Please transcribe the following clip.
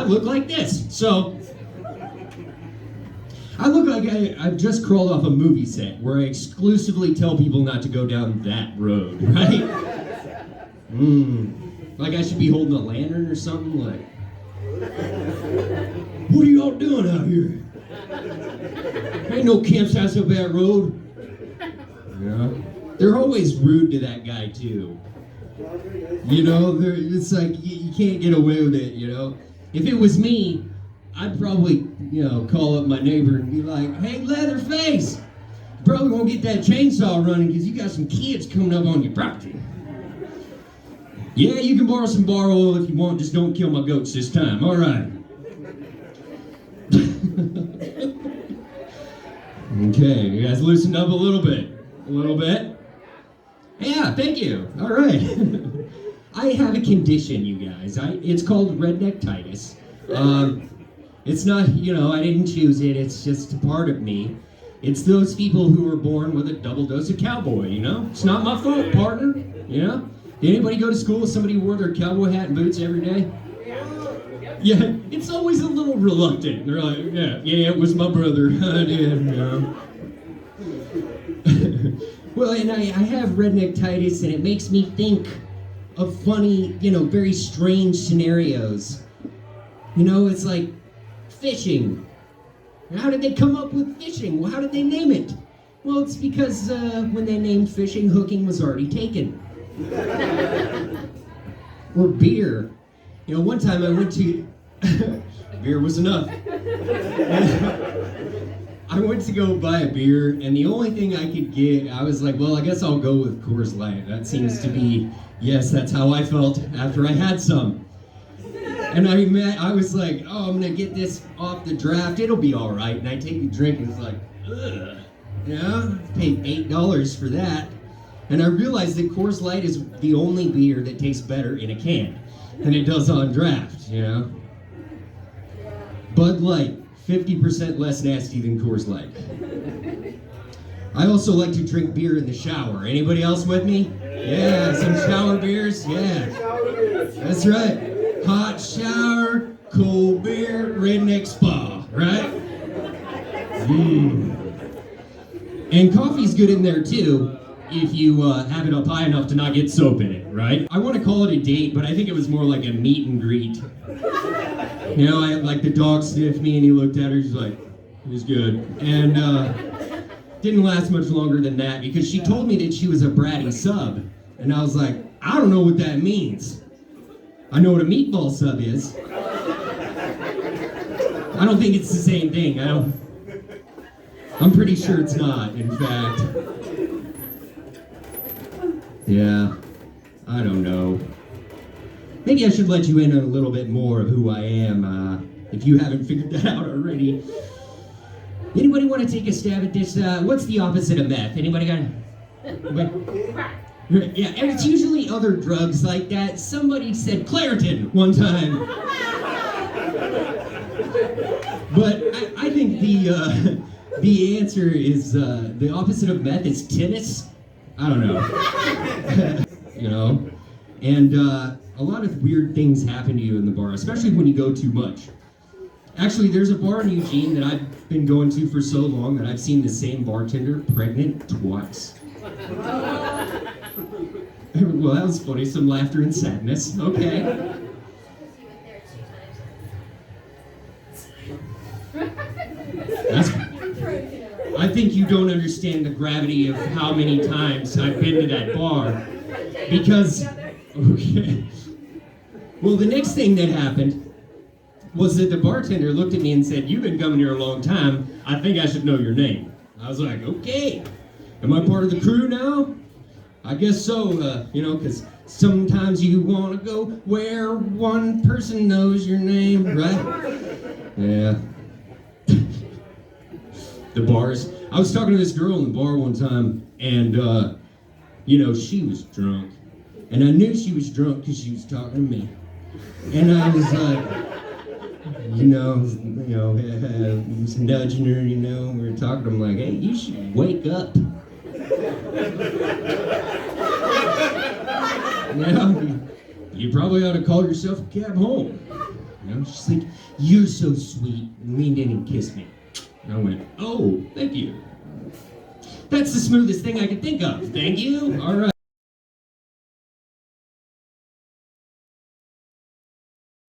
look like this. So, I look like I've just crawled off a movie set where I exclusively tell people not to go down that road, right? Like I should be holding a lantern or something, like, what are y'all doing out here? Ain't no campsites up that road. Yeah. They're always rude to that guy too. You know, it's like you can't get away with it, you know. If it was me, I'd probably, call up my neighbor and be like, hey, Leatherface, you probably won't get that chainsaw running because you got some kids coming up on your property. Yeah, you can borrow some bar oil if you want, just don't kill my goats this time. All right. Okay, you guys loosened up a little bit. A little bit? Yeah, thank you. All right. I have a condition, you guys. It's called redneck-titis. It's not, I didn't choose it. It's just a part of me. It's those people who were born with a double dose of cowboy, It's not my fault, partner, Did anybody go to school with somebody who wore their cowboy hat and boots every day? Yeah, it's always a little reluctant. They're like, yeah, it was my brother. I did, Well, and I have redneck-titis, and it makes me think of funny, very strange scenarios. It's like fishing. How did they come up with fishing? Well, how did they name it? Well, it's because when they named fishing, hooking was already taken. Or beer. One time I went to... beer was enough. I went to go buy a beer, and the only thing I could get, I was like, well, I guess I'll go with Coors Light. That seems to be, yes, that's how I felt after I had some. And I was like, oh, I'm going to get this off the draft. It'll be all right. And I take a drink, and it's like, ugh. I paid $8 for that. And I realized that Coors Light is the only beer that tastes better in a can than it does on draft, Bud Light, 50% less nasty than Coors Light. I also like to drink beer in the shower. Anybody else with me? Yeah, some shower beers? Yeah. That's right. Hot shower, cold beer, redneck spa, right? And coffee's good in there too, if you have it up high enough to not get soap in it, right? I want to call it a date, but I think it was more like a meet and greet. I like the dog sniffed me and he looked at her, he's like, it was good. And didn't last much longer than that because she told me that she was a bratty sub. And I was like, I don't know what that means. I know what a meatball sub is. I don't think it's the same thing. I'm pretty sure it's not, in fact. Yeah, I don't know. Maybe I should let you in on a little bit more of who I am, if you haven't figured that out already. Anybody want to take a stab at this? What's the opposite of meth? Anybody got Yeah, and it's usually other drugs like that. Somebody said Claritin one time. But I think the answer is the opposite of meth is tennis. I don't know. And a lot of weird things happen to you in the bar, especially when you go too much. Actually, there's a bar in Eugene that I've been going to for so long that I've seen the same bartender pregnant twice. Well, that was funny. Some laughter and sadness. Okay. I think you don't understand the gravity of how many times I've been to that bar. Because, okay. Well, the next thing that happened was that the bartender looked at me and said, you've been coming here a long time. I think I should know your name. I was like, okay. Am I part of the crew now? I guess so, because sometimes you want to go where one person knows your name, right? Yeah. The bars. I was talking to this girl in the bar one time, and, she was drunk. And I knew she was drunk because she was talking to me. And I was like, I was nudging her, we were talking. I'm like, hey, you should wake up. You probably ought to call yourself a cab home. You know, she's like, "You're so sweet," and leaned in and kissed me. And I went, "Oh, thank you. That's the smoothest thing I could think of. Thank you. All right."